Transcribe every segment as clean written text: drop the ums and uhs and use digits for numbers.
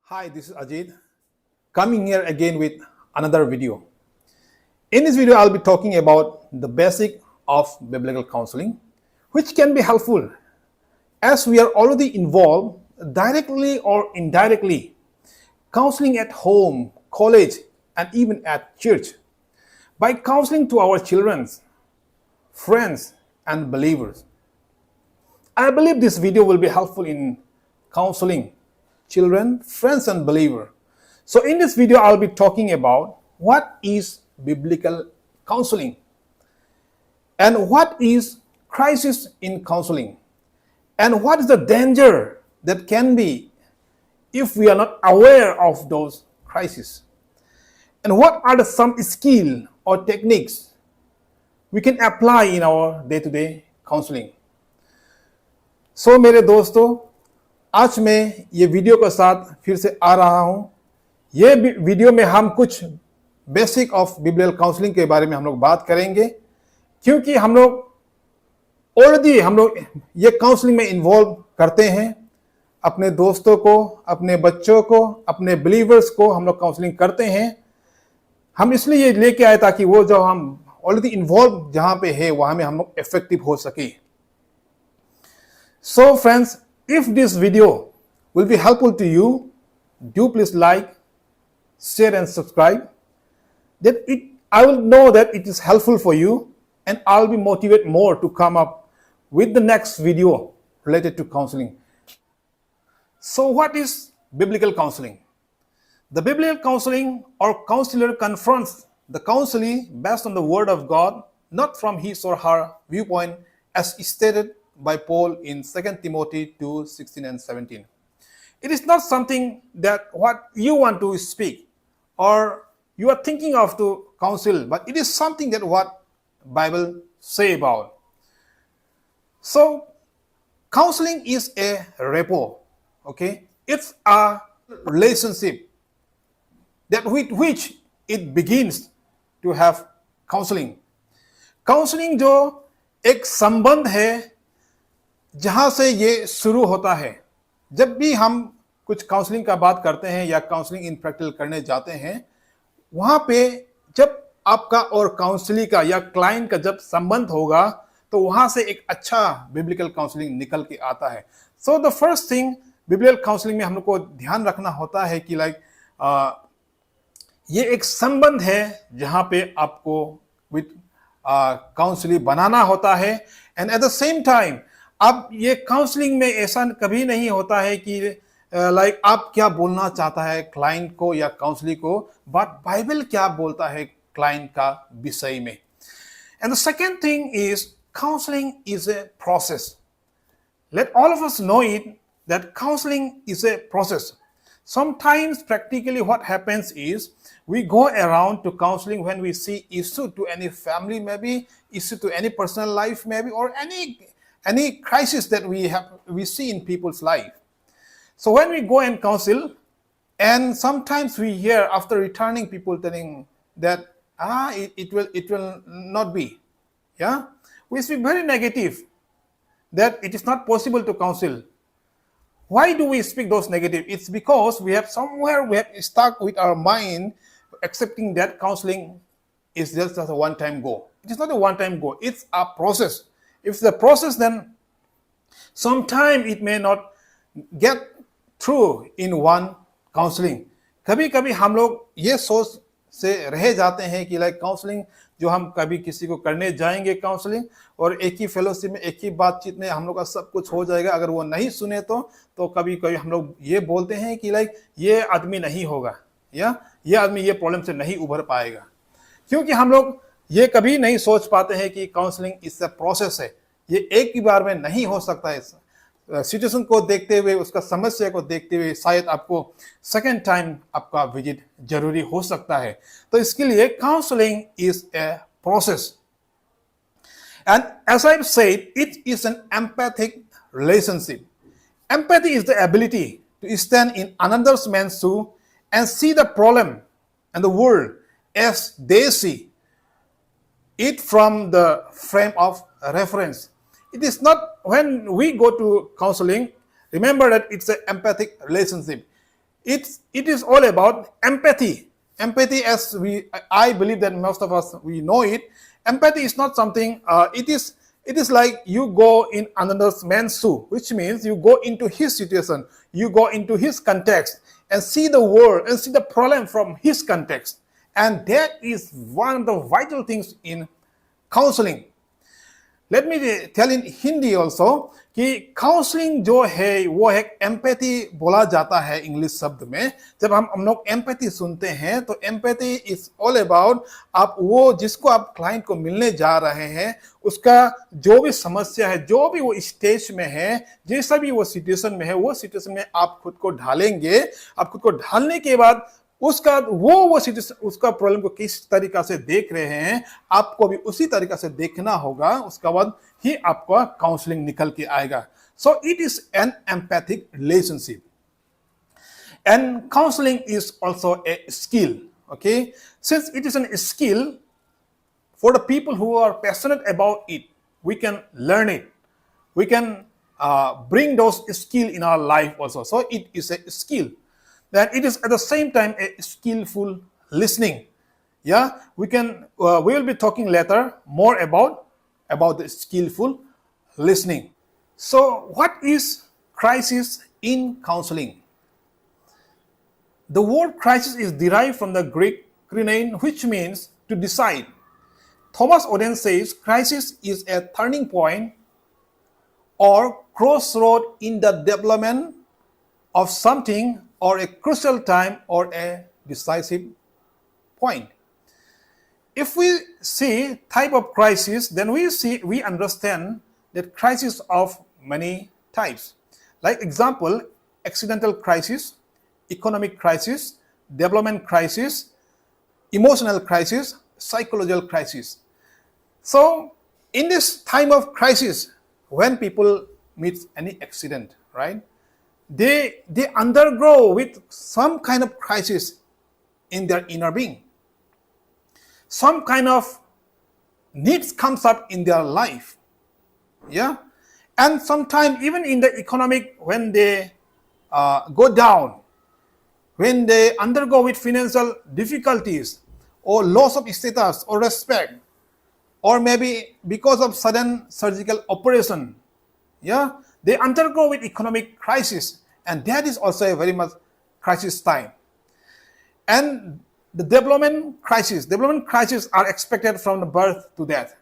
Hi, this is Ajit, coming here again with another video. In this video, I'll be talking about the basic of biblical counseling, which can be helpful as we are already involved directly or indirectly, counseling at home, college, and even at church, by counseling to our children, friends, and believers. I believe this video will be helpful in counseling children, friends, and believers. So in this video, I'll be talking about what is biblical counseling and what is crisis in counseling and what is the danger that can be if we are not aware of those crises, and what are some skill or techniques we can apply in our day-to-day counseling. So मेरे दोस्तों, आज मैं ये video के साथ फिर से आ रहा हूं। ये वीडियो में हम कुछ बेसिक ऑफ बिब्लिकल काउंसलिंग के बारे में हम लोग बात करेंगे, क्योंकि हम लोग ये काउंसलिंग में इन्वॉल्व करते हैं। अपने दोस्तों को, अपने बच्चों को, अपने बिलीवर्स को हम लोग काउंसलिंग करते हैं। हम इसलिए ये लेके आए ताकि वो जो हम ऑलरेडी इन्वॉल्व जहां पे है वहां में हम लोग इफेक्टिव हो सके। So friends, if this video will be helpful to you, do please like, share and subscribe. I will know that it is helpful for you, and I'll be motivated more to come up with the next video related to counseling. So what is biblical counseling? The biblical counseling or counselor confronts the counselee based on the word of God, not from his or her viewpoint, as stated by Paul in 2 Timothy 2:16 and 17. It is not something that what you want to speak or you are thinking of to counsel, but it is something that what Bible say about. So counseling is a rapport, okay? It's a relationship that with which it begins to have counseling. Counseling जो एक संबंध है जहां से ये शुरू होता है। जब भी हम कुछ काउंसलिंग का बात करते हैं या काउंसलिंग इन प्रैक्टिकल करने जाते हैं, वहां पे जब आपका और काउंसली का या क्लाइंट का जब संबंध होगा तो वहां से एक अच्छा बिब्लिकल काउंसलिंग निकल के आता है। सो the first thing biblical counselling में हम लोग को ध्यान रखना होता है कि ये एक संबंध है जहां पे आपको विद काउंसली बनाना होता है। And at the same time अब ये काउंसलिंग में ऐसा कभी नहीं होता है कि आप क्या बोलना चाहता है क्लाइंट को या काउंसली को, बट बाइबल क्या बोलता है क्लाइंट का विषय में। And the second thing is counselling is a process. Let all of us know it that counselling is a process. Sometimes practically what happens is we go around to counseling when we see issue to any family, maybe issue to any personal life, maybe, or any crisis that we see in people's life. So when we go and counsel, and sometimes we hear after returning people telling that it will not be, yeah, we speak very negative that it is not possible to counsel. Why do we speak those negative? It's because we have stuck with our mind accepting that counseling is just a one-time goal. It is not a one-time goal. It's a process. If it's a process, then sometime it may not get through in one counseling. कभी-कभी हम लोग ये सोच से रह जाते हैं कि काउंसलिंग जो हम कभी किसी को करने जाएंगे काउंसलिंग, और एक ही फेलोशिप में एक ही बातचीत में हम लोग का सब कुछ हो जाएगा। अगर वो नहीं सुने तो कभी हम लोग ये बोलते हैं कि ये आदमी नहीं होगा या ये आदमी ये प्रॉब्लम से नहीं उभर पाएगा, क्योंकि हम लोग ये कभी नहीं सोच पाते हैं कि काउंसलिंग इस प्रोसेस है। ये एक ही बार में नहीं हो सकता है। सिचुएशन को देखते हुए, उसका समस्या को देखते हुए शायद आपको सेकेंड टाइम आपका विजिट जरूरी हो सकता है। तो इसके लिए counselling is a process, and as I said, it is an empathic relationship. Empathy is the ability to stand in another man's shoe and see the problem and the world as they see it from the frame of reference. It is not when we go to counseling, remember that it's an empathic relationship. it is all about empathy. Empathy, as I believe that most of us we know it. Empathy is not something. It is like you go in another man's shoe, which means you go into his situation, you go into his context, and see the world and see the problem from his context. And that is one of the vital things in counseling. Let me tell in Hindi also कि counselling जो है वो एक empathy बोला जाता है English शब्द में. जब हम लोग एम्पैथी सुनते हैं तो एम्पैथी इज ऑल अबाउट आप वो जिसको आप क्लाइंट को मिलने जा रहे हैं उसका जो भी समस्या है, जो भी वो स्टेज में है, जैसा भी वो सिचुएशन में है, वो सिचुएशन में आप खुद को ढालेंगे. आप खुद को ढालने के बाद उसका वो सिचुएशन, उसका प्रॉब्लम को किस तरीका से देख रहे हैं आपको भी उसी तरीका से देखना होगा. उसके बाद ही आपका काउंसलिंग निकल के आएगा. So it is an empathic relationship and counselling is also a skill. Okay, since it is N skill for the people who are passionate about it, we can learn it, we can bring those skills in our life also. So it is a skill. Then it is at the same time a skillful listening. Yeah, we will be talking later more about the skillful listening. So what is crisis in counseling? The word crisis is derived from the Greek krinein, which means to decide. Thomas Oden says crisis is a turning point or crossroad in the development of something, or a crucial time, or a decisive point. If we see type of crisis, then we understand that crisis of many types. Like example, accidental crisis, economic crisis, development crisis, emotional crisis, psychological crisis. So in this time of crisis, when people meet any accident, right, they undergo with some kind of crisis in their inner being. Some kind of needs comes up in their life. Yeah, and sometimes even in the economic, when they go down, when they undergo with financial difficulties or loss of status or respect, or maybe because of sudden surgical operation, yeah, they undergo with economic crisis, and that is also a very much crisis time. And the development crisis are expected from the birth to death.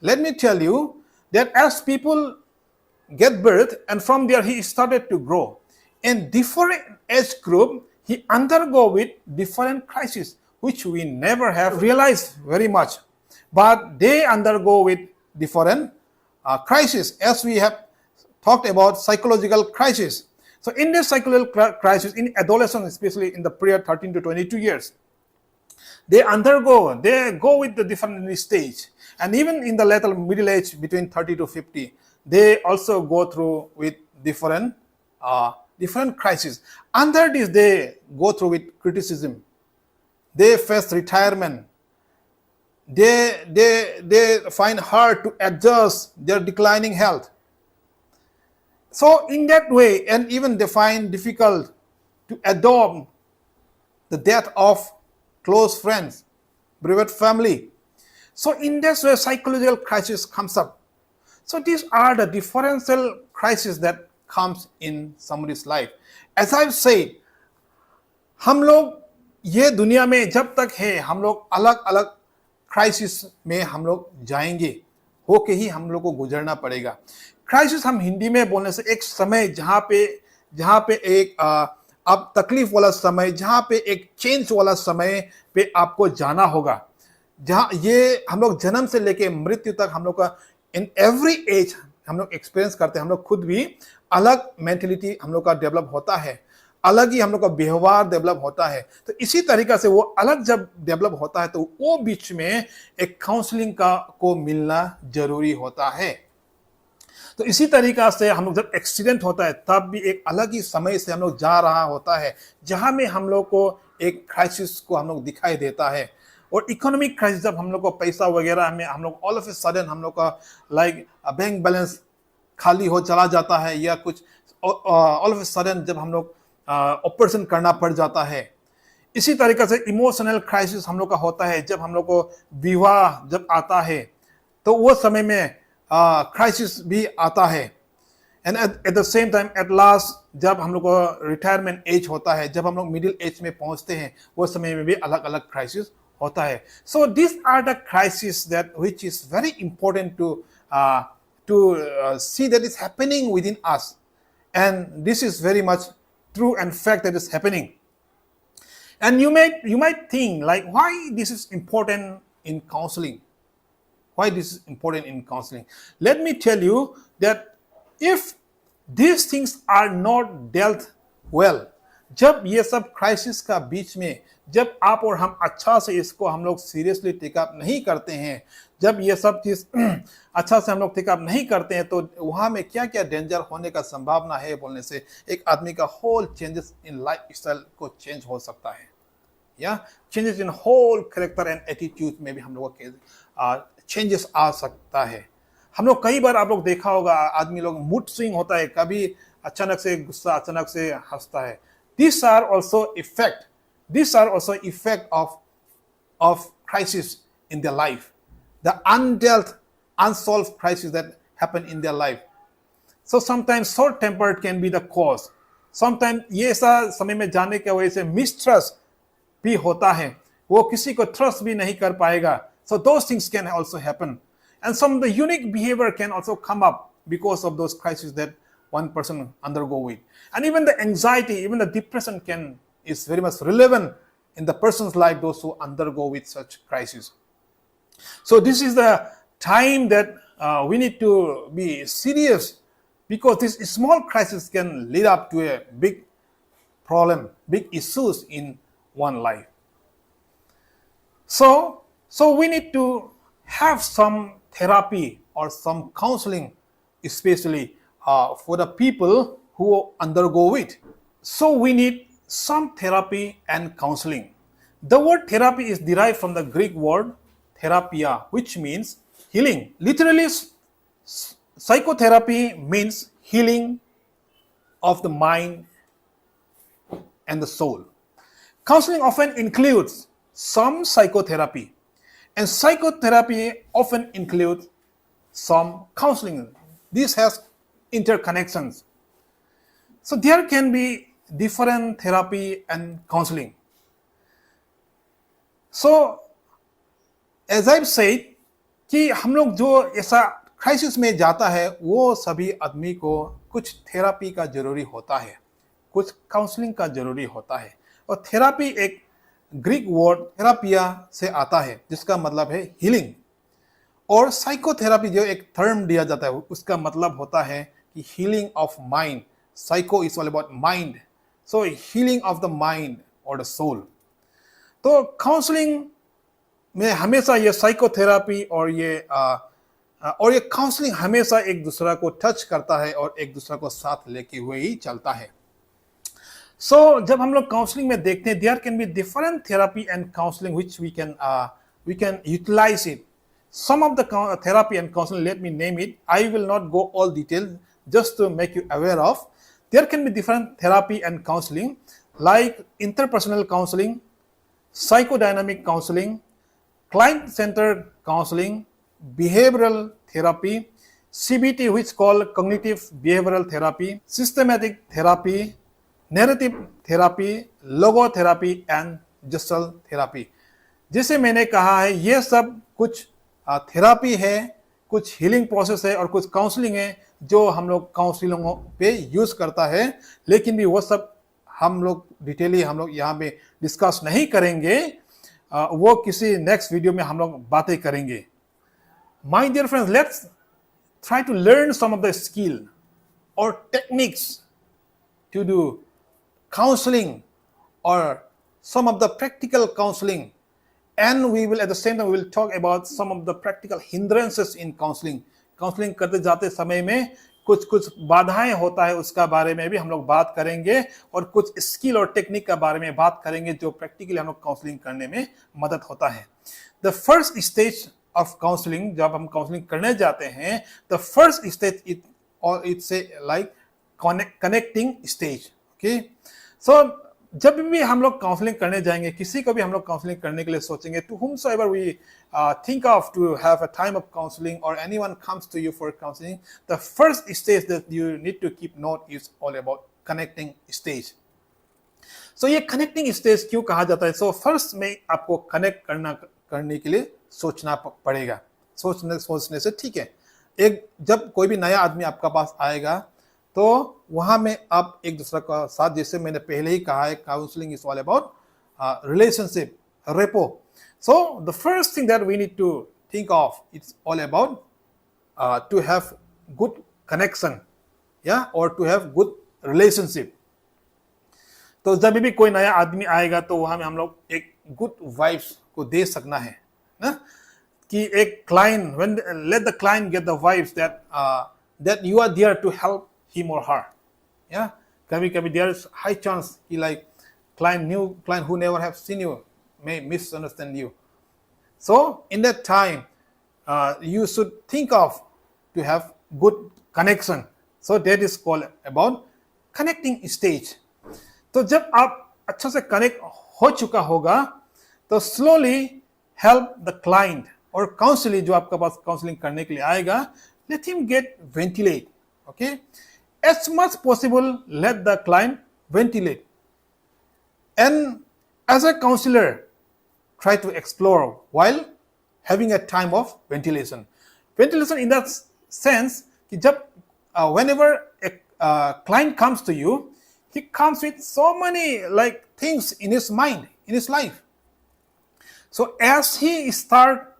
Let me tell you that as people get birth, and from there he started to grow. In different age group, he undergo with different crises, which we never have realized very much. But they undergo with different crisis, as we have talked about psychological crisis. So in this psychological crisis, in adolescence, especially in the period 13 to 22 years, they go with the different stage. And even in the later middle age, between 30 to 50, they also go through with different crises. Under this, they go through with criticism. They face retirement. They find hard to adjust their declining health. So in that way, and even they find difficult to adopt the death of close friends, bereaved family. So in this way, psychological crisis comes up. So these are the differential crises that comes in somebody's life. As I've said, हम लोग ये दुनिया में जब तक है, हम लोग अलग अलग क्राइसिस में हम लोग जाएंगे, होके ही हम लोग को गुजरना पड़ेगा. क्राइसिस हम हिंदी में बोलने से एक समय जहाँ पे एक अब तकलीफ वाला समय, जहाँ पे एक चेंज वाला समय पे आपको जाना होगा, जहाँ ये हम लोग जन्म से लेके मृत्यु तक हम लोग का इन एवरी एज हम लोग एक्सपीरियंस करते हैं. हम लोग खुद भी अलग मेंटेलिटी हम लोग का डेवलप होता है, अलग ही हम लोग का व्यवहार डेवलप होता है. तो इसी तरीका से वो अलग जब डेवलप होता है तो वो बीच में एक काउंसलिंग को मिलना जरूरी होता है. तो इसी तरीका से हम लोग जब एक्सीडेंट होता है तब भी एक अलग ही समय से हम लोग जा रहा होता है, जहां में हम लोग को एक क्राइसिस को हम लोग दिखाई देता है. और इकोनॉमिक क्राइसिस जब हम लोग को पैसा वगैरह में हम लोग ऑल ऑफ ए सडन हम लोग का लाइक बैंक बैलेंस खाली हो चला जाता है, या कुछ ऑल ऑफ ए सडन जब हम लोग ऑपरेशन करना पड़ जाता है। इसी तरीके से इमोशनल क्राइसिस हम लोग का होता है। जब हम लोग को विवाह जब आता है तो वो समय में क्राइसिस भी आता है। And at the same time at last जब हम लोग को रिटायरमेंट एज होता है, जब हम लोग मिडिल एज में पहुंचते हैं, वो समय में भी अलग अलग क्राइसिस होता है। So this are the crisis that which is very important to see that is happening within us, and this is very much true and fact that is happening. And you might think like, why this is important in counseling? Why this is important in counseling? Let me tell you that if these things are not dealt well, जब ये सब crisis का बीच में जब आप और हम अच्छा से इसको हम लोग सीरियसली टेक अप नहीं करते हैं, जब ये सब चीज अच्छा से हम लोग टेक अप नहीं करते हैं, तो वहां में क्या क्या डेंजर होने का संभावना है बोलने से एक आदमी का whole changes in life style को चेंज हो सकता है, या changes in whole character and attitude में भी हम लोगों के चेंजेस आ सकता है। हम लोग कई बार आप लोग देखा होगा आदमी लोग मूड स्विंग होता है, कभी अचानक से गुस्सा, अचानक से हंसता है। These are also effect of crisis in their life, the undealt, unsolved crisis that happen in their life. So sometimes short-tempered can be the cause. Sometimes ये ऐसा समय में जाने की वजह से mistrust भी होता है, वो किसी को trust भी नहीं कर पाएगा. So those things can also happen. And some of the unique behavior can also come up because of those crises that one person undergo with. And even the anxiety, even the depression is very much relevant in the person's life, those who undergo with such crisis. So this is the time that we need to be serious, because this small crisis can lead up to a big problem, big issues in one life. So we need to have some therapy or some counseling, especially for the people who undergo it. So we need some therapy and counseling. The word therapy is derived from the Greek word therapia, which means healing. Literally, psychotherapy means healing of the mind and the soul. Counseling often includes some psychotherapy, and psychotherapy often includes some counseling. This has interconnections. So there can be different therapy and counseling. So as I've said कि हम लोग जो ऐसा crisis में जाता है, वो सभी आदमी को कुछ थेरापी का जरूरी होता है, कुछ काउंसलिंग का जरूरी होता है। और थेरापी एक ग्रीक वर्ड थेरापिया से आता है, जिसका मतलब है हीलिंग। और साइकोथेरापी जो एक टर्म दिया जाता है, उसका मतलब होता है कि healing of mind. Psycho is all about mind, so healing of the mind और द सोल। तो काउंसलिंग में हमेशा ये साइकोथेरापी और ये काउंसलिंग हमेशा एक दूसरा को टच करता है और एक दूसरा को साथ लेके हुए ही चलता है। सो जब हम लोग काउंसलिंग में देखते हैं, there can be different therapy and counselling which we can utilise it. Some of the therapy and counseling, let me name it. I will not go all details, just to make you aware of. There can be different therapy and counseling, like interpersonal counseling, psychodynamic counseling, client-centered counseling, behavioral therapy, CBT, which is called cognitive behavioral therapy, systematic therapy, narrative therapy, logotherapy, and gestal therapy. जैसे मैंने कहा है, ये सब कुछ therapy है, कुछ healing process है और कुछ काउंसलिंग है जो हम लोग काउंसलिंगों पे यूज करता है। लेकिन भी वो सब हम लोग डिटेली हम लोग यहाँ पे डिस्कस नहीं करेंगे, वो किसी नेक्स्ट वीडियो में हम लोग बातें करेंगे। My dear friends, let's try to learn some of the skill और टेक्निक्स टू डू काउंसलिंग और some of the practical counseling, and we will at the same time we will talk about some of the practical hindrances in counseling. Counselling करते जाते समय में कुछ कुछ बाधाएं होता है, उसका बारे में भी हम लोग बात करेंगे और कुछ स्किल और टेक्निक का बारे में बात करेंगे जो प्रैक्टिकली हम लोग काउंसलिंग करने में मदद होता है। The first stage of counselling, जब हम काउंसलिंग करने जाते हैं, the first stage it's like connecting stage. Okay, so जब भी हम लोग काउंसलिंग करने जाएंगे, किसी को भी हम लोग काउंसलिंग करने के लिए सोचेंगे, to whomsoever we think of to have a time of counseling or anyone comes to you for counseling, the first stage that you need to keep note is all about connecting stage. So ये connecting stage क्यों कहा जाता है? So first में आपको connect करने के लिए सोचना पड़ेगा। सोचने से ठीक है, एक जब कोई भी नया आदमी आपका पास आएगा तो वहां में आप एक दूसरे का साथ, जैसे मैंने पहले ही कहा है, counselling is all about relationship, rapport. So the first thing that we need to think of, it's all about to have good connection या और टू हैव गुड रिलेशनशिप. तो जब भी कोई नया आदमी आएगा तो वहां में हम लोग एक गुड वाइब्स को दे सकना है ना, कि एक client, when let the client get the vibes that you are there to help him or her. Yeah, कभी there is high chance कि like new client who never have seen you may misunderstand you. So in that time you should think of to have good connection. So that is called about connecting stage. तो जब आप अच्छा से connect हो चुका होगा तो slowly help the client और काउंसलर जो आपके पास काउंसलिंग करने के लिए आएगा, let him get ventilate. Okay, as much possible let the client ventilate, and as a counselor try to explore while having a time of ventilation in that sense कि जब whenever a client comes to you, he comes with so many like things in his mind, in his life. So as he start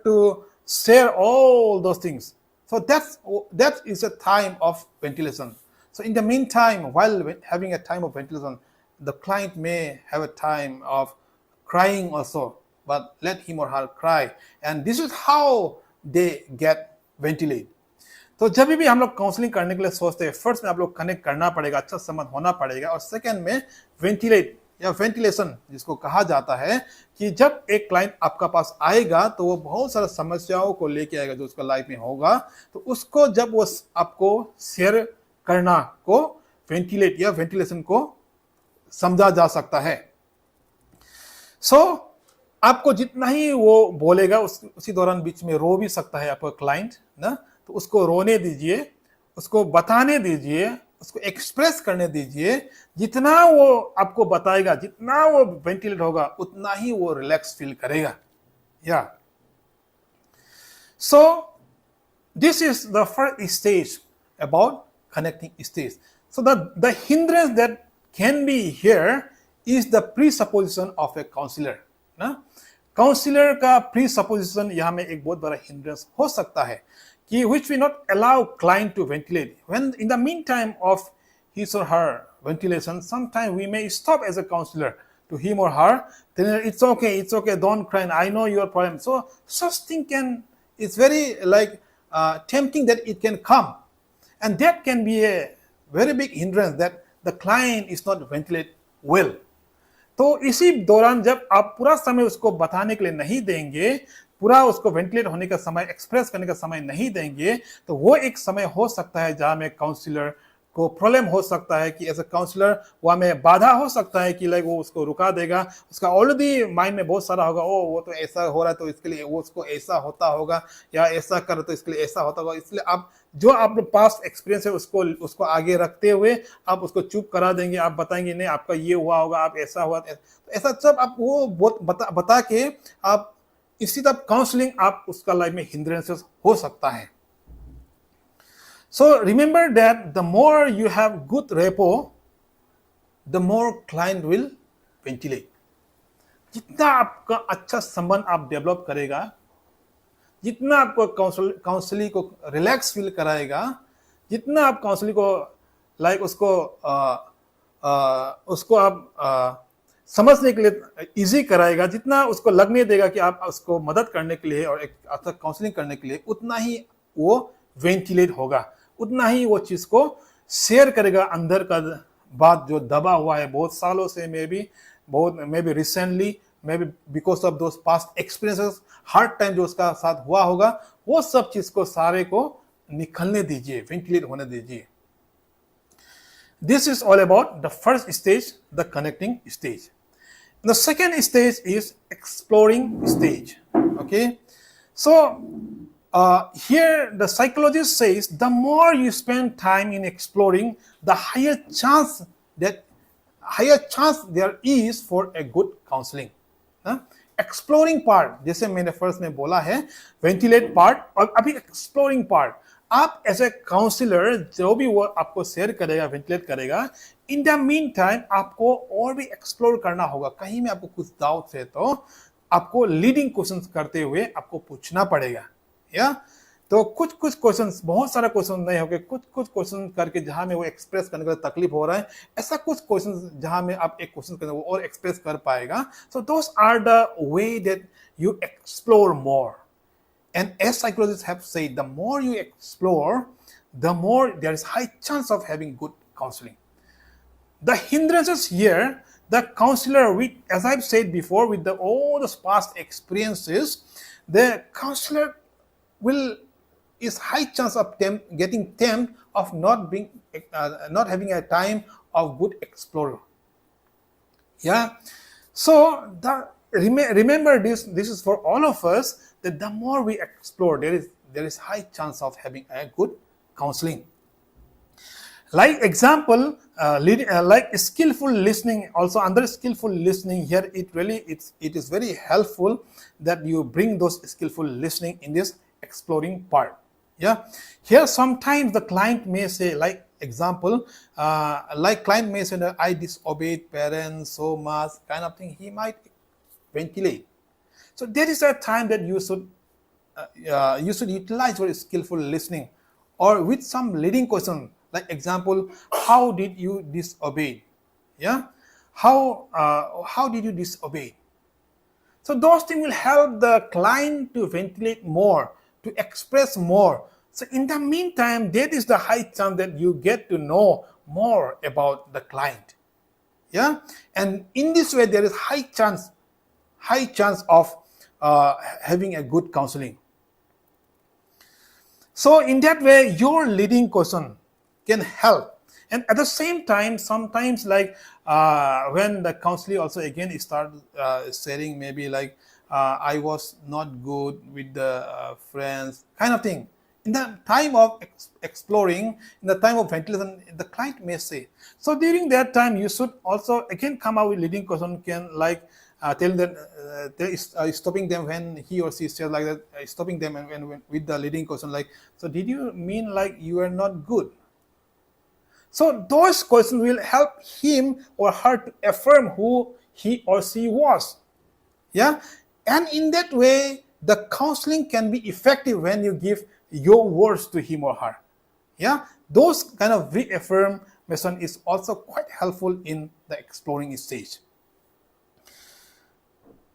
to share all those things, so that is a time of ventilation. So in the meantime, while having a time of ventilation, the client may have a time of crying also, but let him or her cry, and this is how they get ventilate. तो जब भी हम लोग counselling करने के लिए सोचते हैं, फर्स्ट में आप लोग कनेक्ट करना पड़ेगा, अच्छा संबंध होना पड़ेगा, और सेकंड में वेंटिलेट या वेंटिलेशन जिसको कहा जाता है कि जब एक क्लाइंट आपका पास आएगा तो वो बहुत सारी समस्याओं को लेके आएगा जो उसका लाइफ में होगा, तो उसको जब वो आपको शेयर करना को वेंटिलेट या वेंटिलेशन को समझा जा सकता है. सो आपको जितना ही वो बोलेगा उसी दौरान बीच में रो भी सकता है आपका क्लाइंट ना, तो उसको रोने दीजिए, उसको बताने दीजिए, उसको एक्सप्रेस करने दीजिए. जितना वो आपको बताएगा, जितना वो वेंटिलेट होगा, उतना ही वो रिलैक्स फील करेगा. या so this is the first stage about connecting stage. So the hindrance that can be here is the presupposition of a counsellor ना. काउंसलर का प्रीसपोजिशन यहाँ में एक बहुत बड़ा हिंड्रेंस हो सकता है कि which we not allow client to ventilate. When in the meantime of his or her ventilation, sometimes we may stop as a counselor to him or her, then it's okay, don't cry, I know your problem. So such thing it's very like tempting that it can come, and that can be a very big hindrance that the client is not ventilate well. तो इसी दौरान जब आप पूरा समय उसको बताने के लिए नहीं देंगे, पूरा उसको वेंटिलेट होने का समय, एक्सप्रेस करने का समय नहीं देंगे, तो वो एक समय हो सकता है जहां में काउंसलर को प्रॉब्लम हो सकता है कि एज अ काउंसलर वहां में बाधा हो सकता है कि लाइक वो उसको रुका देगा. उसका ऑलरेडी माइंड में बहुत सारा होगा, वो तो ऐसा हो रहा है तो इसके लिए वो उसको ऐसा होता होगा, या ऐसा कर तो इसके लिए ऐसा होता होगा. इसलिए आप जो आप पास्ट एक्सपीरियंस है उसको आगे रखते हुए आप उसको चुप करा देंगे. आप बताएंगे नहीं आपका ये हुआ होगा, आप ऐसा हुआ, ऐसा सब आप वो बता के आप इसी तरह काउंसलिंग आप उसका लाइफ में हिंड्रेंसेस हो सकता है. So remember that the more you have good rapport, the more client will ventilate. जितना आपका अच्छा संबंध आप डेवलप करेगा, जितना आपको काउंसलिंग को रिलैक्स फील कराएगा, जितना आप काउंसलिंग को लाइक उसको आप समझने के लिए इजी कराएगा, जितना उसको लगने देगा कि आप उसको मदद करने के लिए और एक अच्छा काउंसलिंग करने के लिए, उतना ही वो वेंटिलेट होगा, उतना ही वो चीज को शेयर करेगा. अंदर का बात जो दबा हुआ है बहुत सालों से, may be recently, may be because of those past experiences, her time जो उसका साथ हुआ होगा, वो सब चीज को सारे को निकलने दीजिए, वेंटिलेट होने दीजिए. This is all about the first stage, the connecting stage. The second stage is exploring stage. Okay, so here the psychologist says the more you spend time in exploring, the higher chance there is for a good counseling. Exploring part, जैसे मैंने first में बोला है, ventilate part और अभी exploring part, आप as a counsellor जो भी वो आपको शेयर करेगा, वेंटिलेट करेगा, इन द मीन टाइम आपको और भी एक्सप्लोर करना होगा. कहीं में आपको कुछ डाउट है तो आपको लीडिंग क्वेश्चन करते हुए आपको पूछना पड़ेगा. या तो कुछ क्वेश्चंस, बहुत सारा क्वेश्चन नहीं होंगे, कुछ क्वेश्चन करके जहां में वो एक्सप्रेस करने का तकलीफ हो रहा है, ऐसा कुछ क्वेश्चन जहां में आप एक क्वेश्चन करने वो और एक्सप्रेस कर पाएगा. So those are the way that you explore more. And as psychologist have said, the more you explore, the more there is high chance of having good counselling. The hindrances here, the counselor, with, as I've said before, with all the past experiences, the counselor is high chance of getting tempted of not having a time of good explorer. Yeah. So remember this is for all of us, that the more we explore, there is high chance of having a good counseling. Like example, like skillful listening. Also under skillful listening here, it is very helpful that you bring those skillful listening in this exploring part. Yeah, here sometimes the client may say, like example, like client may say that I disobeyed parents so much, kind of thing. He might ventilate. So there is a time that you should utilize your skillful listening, or with some leading question. Like example, how did you disobey? Yeah, how did you disobey? So those things will help the client to ventilate more, to express more. So in the meantime, that is the high chance that you get to know more about the client. Yeah, and in this way, there is high chance of having a good counseling. So in that way, your leading question can help. And at the same time, sometimes like when the counselor also again start saying maybe like I was not good with the friends, kind of thing. In the time of exploring, in the time of ventilation, the client may say. So during that time, you should also again come out with leading question, can like tell them, stopping them when he or she says like that, stopping them and with the leading question like, so did you mean like you are not good? So those questions will help him or her to affirm who he or she was. Yeah, and in that way, the counseling can be effective when you give your words to him or her. Yeah, those kind of reaffirmation is also quite helpful in the exploring stage.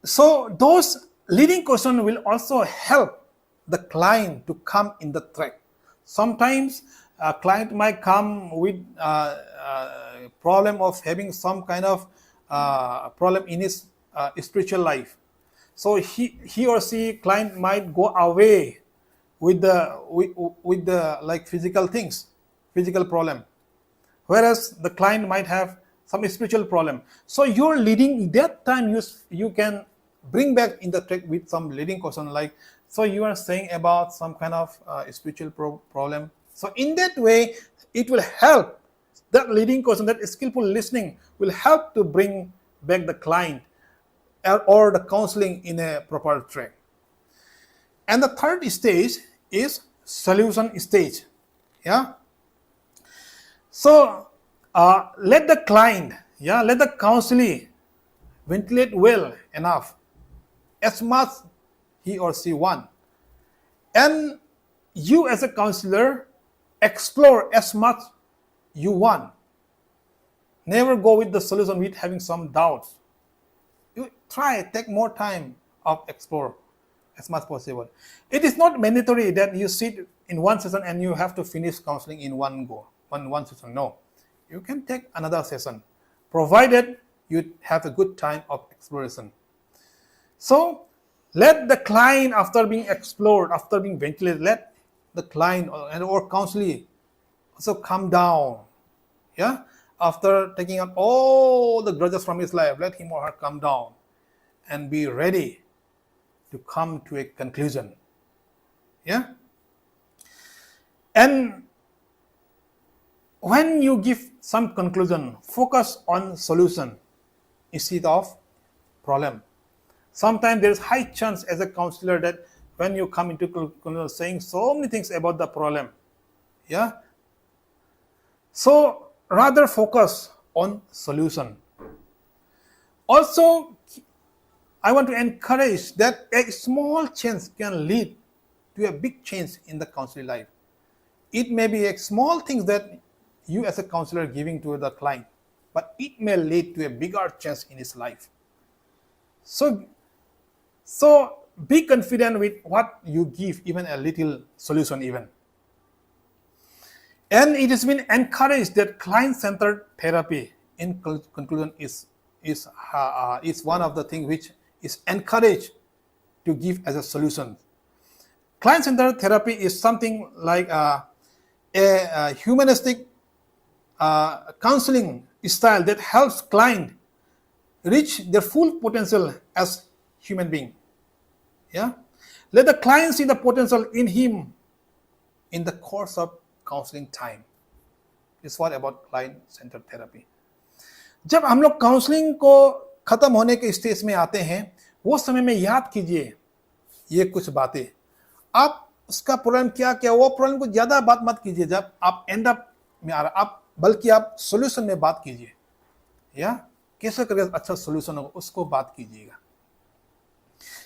So those leading questions will also help the client to come in the track. Sometimes a client might come with a problem of having some kind of problem in his spiritual life. So he or she client might go away with the like physical things, physical problem, whereas the client might have some spiritual problem. So your leading that time you can bring back in the track with some leading question like, so you are saying about some kind of spiritual problem. So in that way, it will help, that leading question, that skillful listening will help to bring back the client or the counseling in a proper track. And the third stage is solution stage. Yeah. So let the client, let the counselee ventilate well enough, as much he or she want. And you as a counselor, explore as much you want. Never go with the solution with having some doubts. You take more time of explore as much possible. It is not mandatory that you sit in one session and you have to finish counseling in one go, one session. No, you can take another session, provided you have a good time of exploration. So let the client, after being explored, after being ventilated, let the client or counselee also calm down. Yeah, after taking out all the grudges from his life, let him or her come down and be ready to come to a conclusion. Yeah, and when you give some conclusion, focus on solution instead of problem. Sometimes there is high chance as a counselor that when you come into saying so many things about the problem, yeah. So rather focus on solution. Also, I want to encourage that a small change can lead to a big change in the counseling life. It may be a small thing that you as a counselor giving to the client, but it may lead to a bigger change in his life. So be confident with what you give, even a little solution even. And it has been encouraged that client-centered therapy, in conclusion, is one of the things which is encouraged to give as a solution. Client-centered therapy is something like a humanistic counseling style that helps client reach their full potential as human being. Yeah, let the client see the potential in him in the course of counselling time. It's what about client centred therapy. जब हम लोग counselling को खत्म होने के stage में आते हैं, वो समय में याद कीजिए ये कुछ बातें. आप उसका प्रॉब्लम क्या क्या, वो प्रॉब्लम को ज्यादा बात मत कीजिए जब आप एंड अप में आ रहा, आप बल्कि आप सोल्यूशन में बात कीजिए. या कैसे करके अच्छा सोल्यूशन होगा उसको बात कीजिएगा.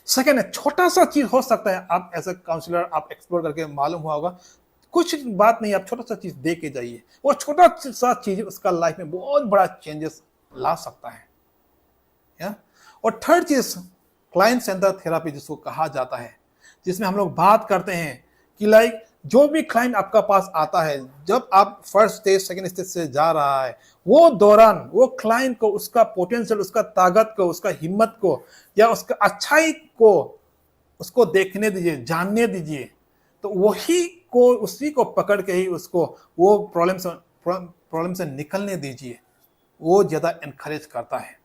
सेकेंड है, छोटा सा चीज हो सकता है, आप एज ए काउंसलर आप एक्सप्लोर करके मालूम हुआ होगा, कुछ बात नहीं, आप छोटा सा चीज दे के जाइए. वो छोटा सा चीज उसका लाइफ में बहुत बड़ा चेंजेस ला सकता है. या और थर्ड चीज क्लाइंट सेंटर थेरेपी जिसको कहा जाता है, जिसमें हम लोग बात करते हैं कि लाइक जो भी क्लाइंट आपका पास आता है, जब आप फर्स्ट स्टेज सेकंड स्टेज से जा रहा है, वो दौरान वो क्लाइंट को उसका पोटेंशियल, उसका ताकत को, उसका हिम्मत को या उसका अच्छाई को उसको देखने दीजिए, जानने दीजिए. तो वही को उसी को पकड़ के ही उसको वो प्रॉब्लम से निकलने दीजिए. वो ज्यादा एनकरेज करता है.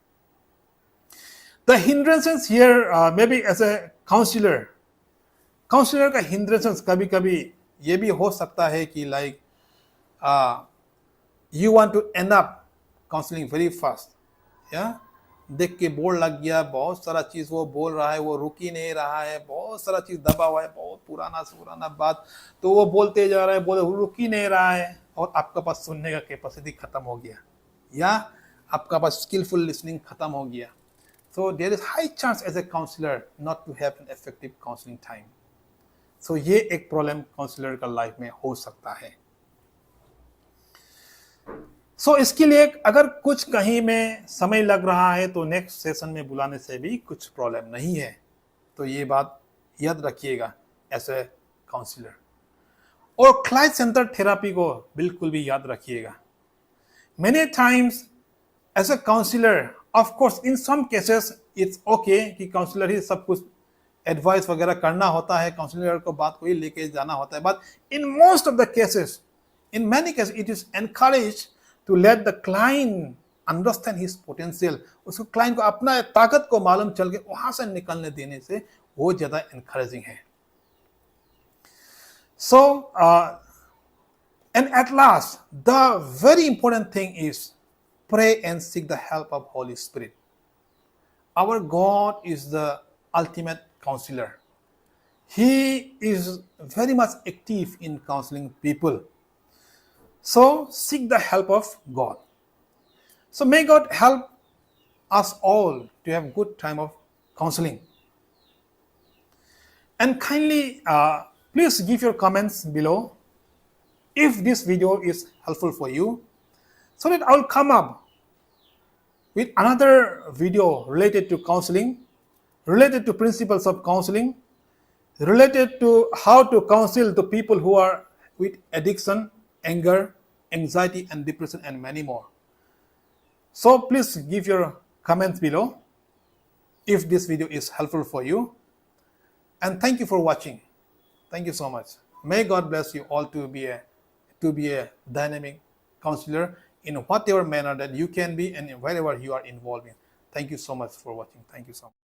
The hindrances here may be as a counsellor का हिंड्रेंसेस कभी कभी ये भी हो सकता है कि like you want to end up counselling very fast. या देख के बोर्ड लग गया, बहुत सारा चीज वो बोल रहा है, वो रुक ही नहीं रहा है, बहुत सारा चीज दबा हुआ है, बहुत पुराना बात तो वो बोलते जा रहा है, बोले रुक ही नहीं रहा है, और आपका पास सुनने का कैपेसिटी खत्म हो गया या आपका पास स्किलफुल लिसनिंग खत्म हो गया. So there is high chance as a counsellor not to have an effective counselling time. So ये एक प्रॉब्लम काउंसलर का लाइफ में हो सकता है. सो इसके लिए अगर कुछ कहीं में समय लग रहा है तो नेक्स्ट सेशन में बुलाने से भी कुछ प्रॉब्लम नहीं है. तो ये बात याद रखिएगा एज ए काउंसलर. और क्लाइंट सेंटर थेरेपी को बिल्कुल भी याद रखिएगा. Many times as a counsellor, of course in some cases it's okay कि काउंसलर ही सब कुछ एडवाइस वगैरह करना होता है, काउंसलर को बात को ही लेके जाना होता है. But in most of the cases, in many cases it is encourage to let the client understand his potential. उसको क्लाइंट को अपना ताकत को मालूम चल के वहां से निकलने देने से वो ज्यादा encouraging है. So and at last the very important thing is pray and seek the help of Holy Spirit. Our God is the ultimate counselor. He is very much active in counseling people. So seek the help of God. So may God help us all to have good time of counseling. And kindly please give your comments below if this video is helpful for you, so that I will come up with another video related to counseling, related to principles of counseling, related to how to counsel to people who are with addiction, anger, anxiety and depression and many more. So please give your comments below if this video is helpful for you. And thank you for watching. Thank you so much. May God bless you all to be a dynamic counselor in whatever manner that you can be and wherever you are involved in. Thank you so much for watching. Thank you so much.